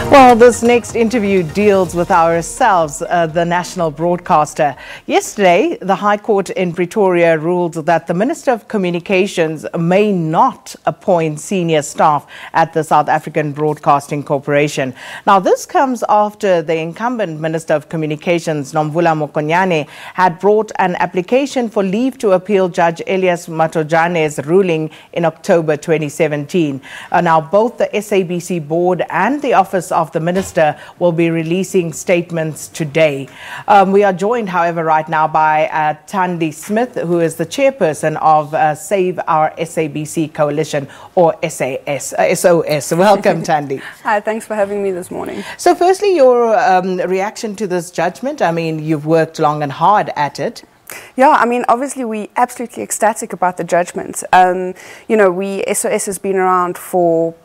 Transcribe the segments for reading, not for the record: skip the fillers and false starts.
Well, this next interview deals with ourselves, the national broadcaster. Yesterday, the High Court in Pretoria ruled that the Minister of Communications may not appoint senior staff at the South African Broadcasting Corporation. Now, this comes after the incumbent Minister of Communications, Nomvula Mokonyane, had brought an application for leave to appeal Judge Elias Matojane's ruling in October 2017. Now, both the SABC Board and the Office of the Minister will be releasing statements today. We are joined, however, right now by Thandi Smith, who is the chairperson of Save Our SABC Coalition, or SOS. Welcome, Thandi. Hi, thanks for having me this morning. So firstly, your reaction to this judgment. I mean, you've worked long and hard at it. Yeah, I mean, obviously we're absolutely ecstatic about the judgment. SOS has been around for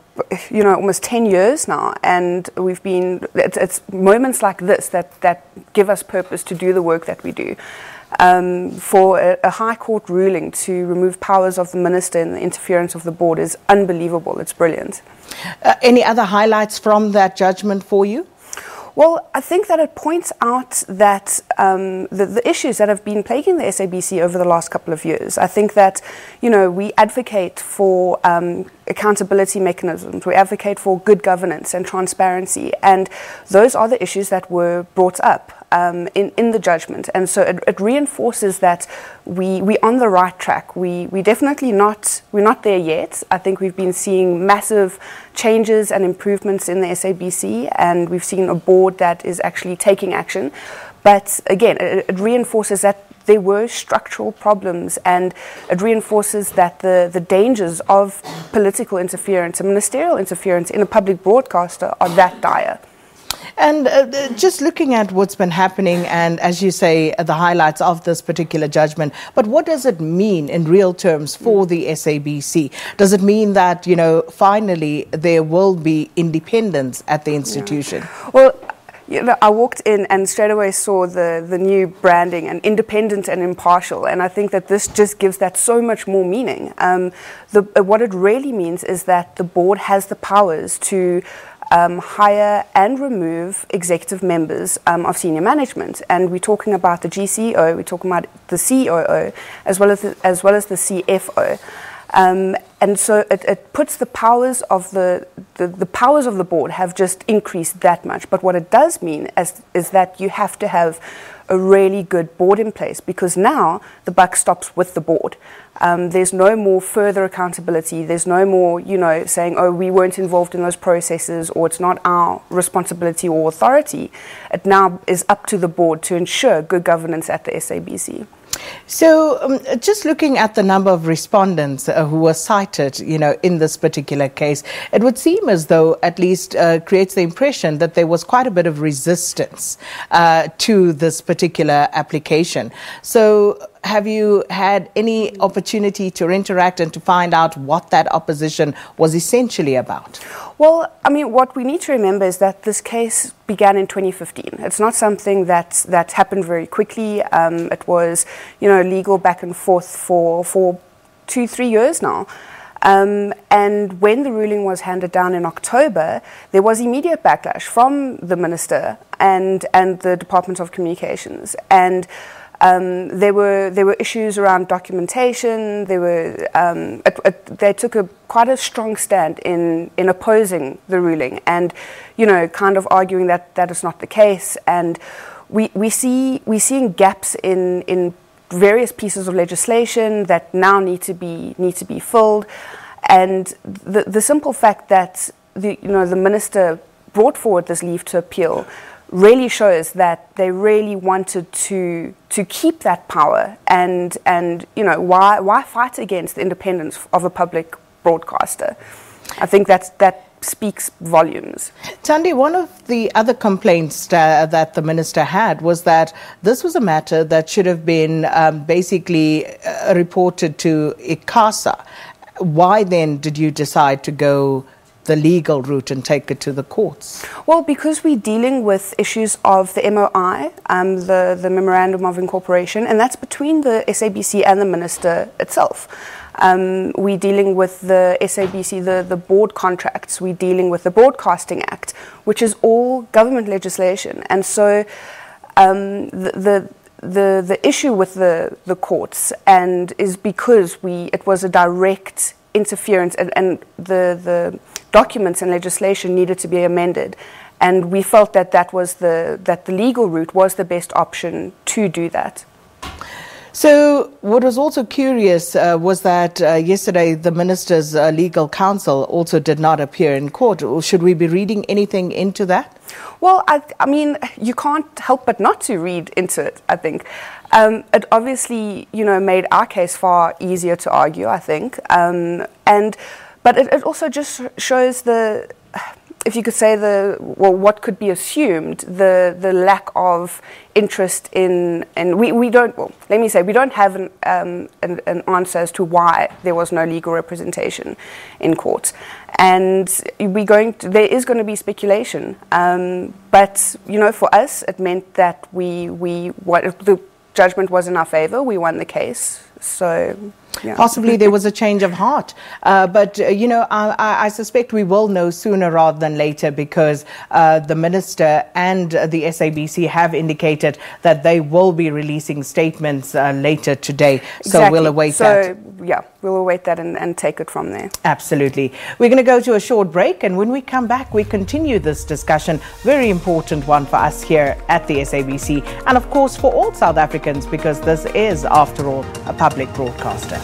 almost 10 years now, and we've been, it's moments like this that give us purpose to do the work that we do. For a High Court ruling to remove powers of the Minister and the interference of the Board is unbelievable. It's brilliant. Any other highlights from that judgment for you? Well, I think that it points out that the issues that have been plaguing the SABC over the last couple of years. I think that, we advocate for accountability mechanisms, we advocate for good governance and transparency, and those are the issues that were brought up in the judgment. And so it reinforces that we're on the right track. We're definitely not there yet. I think we've been seeing massive changes and improvements in the SABC, and we've seen a board that is actually taking action. But again, it reinforces that there were structural problems, and it reinforces that the dangers of political interference and ministerial interference in a public broadcaster are that dire. And just looking at what's been happening and, as you say, the highlights of this particular judgment, but what does it mean in real terms for the SABC? Does it mean that, finally there will be independence at the institution? Yeah. Well, I walked in and straight away saw the new branding, and independent and impartial, and I think that this just gives that so much more meaning. What it really means is that the board has the powers to hire and remove executive members of senior management, and we're talking about the GCO, we're talking about the COO, as well as the CFO. And so it puts the powers of the powers of the board have just increased that much. But what it does mean is that you have to have a really good board in place, because now the buck stops with the board. There's no more further accountability. There's no more, saying, oh, we weren't involved in those processes, or it's not our responsibility or authority. It now is up to the board to ensure good governance at the SABC. So just looking at the number of respondents who were cited, in this particular case, it would seem as though at least creates the impression that there was quite a bit of resistance to this particular application. So have you had any opportunity to interact and to find out what that opposition was essentially about? Well, I mean, what we need to remember is that this case began in 2015. It's not something that happened very quickly. It was, legal back and forth for 2-3 years now. And when the ruling was handed down in October, there was immediate backlash from the Minister and the Department of Communications. And there were issues around documentation. They took quite a strong stand in opposing the ruling, and kind of arguing that is not the case. And we're seeing gaps in various pieces of legislation that now need to be filled. And the simple fact that the Minister brought forward this leave to appeal really shows that they really wanted to keep that power, and why fight against the independence of a public broadcaster? I think that speaks volumes. Thandi, one of the other complaints that the Minister had was that this was a matter that should have been basically reported to ICASA. Why then did you decide to go the legal route and take it to the courts? Well, because we're dealing with issues of the MOI, the Memorandum of Incorporation, and that's between the SABC and the Minister itself. We're dealing with the SABC, the board contracts. We're dealing with the Broadcasting Act, which is all government legislation. And so the issue with the courts and is because it was a direct interference, and the documents and legislation needed to be amended, and we felt that the legal route was the best option to do that. So what was also curious was that yesterday the minister's legal counsel also did not appear in court. Should we be reading anything into that? Well, I mean, you can't help but not to read into it, I think. It obviously, made our case far easier to argue, I think. But it also just shows if you could say what could be assumed, the lack of interest in we don't, well, let me say, we don't have an answer as to why there was no legal representation in court. And there is going to be speculation. But, for us, it meant that the judgment was in our favor. We won the case. So, yeah. Possibly there was a change of heart. But, I suspect we will know sooner rather than later, because the minister and the SABC have indicated that they will be releasing statements later today. So exactly. We'll await that. Yeah, we'll await that and take it from there. Absolutely. We're going to go to a short break, and when we come back, we continue this discussion. Very important one for us here at the SABC, and of course for all South Africans, because this is, after all, a public broadcaster.